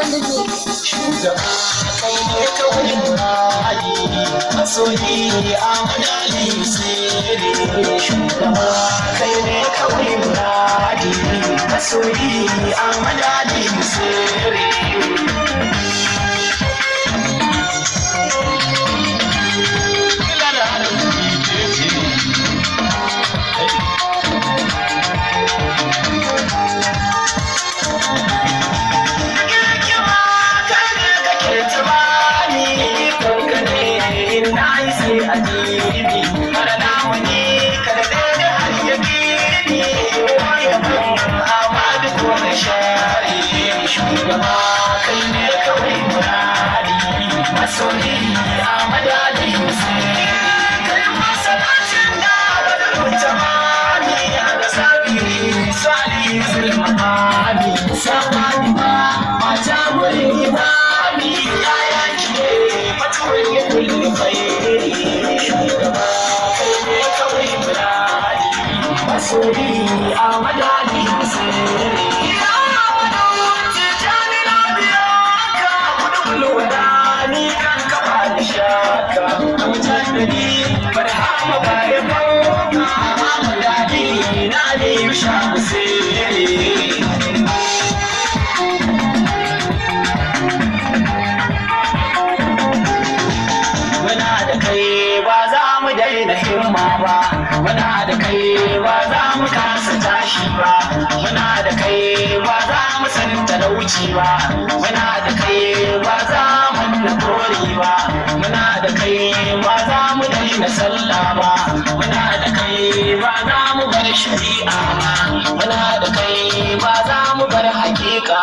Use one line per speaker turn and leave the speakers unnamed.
shugaba kai ne kawai muradi masoyi amadali sirri shugaba kai ne kawai muradi masoyi amadali sirri muna da kai ba za mu kasa tashi ba muna da kai ba za mu san talauci ba muna da kai ba za mu na kori ba muna da kai ba za mu daina sallah ba muna da kai ba za mu bar shari'a ba muna da kai ba za mu bar hakika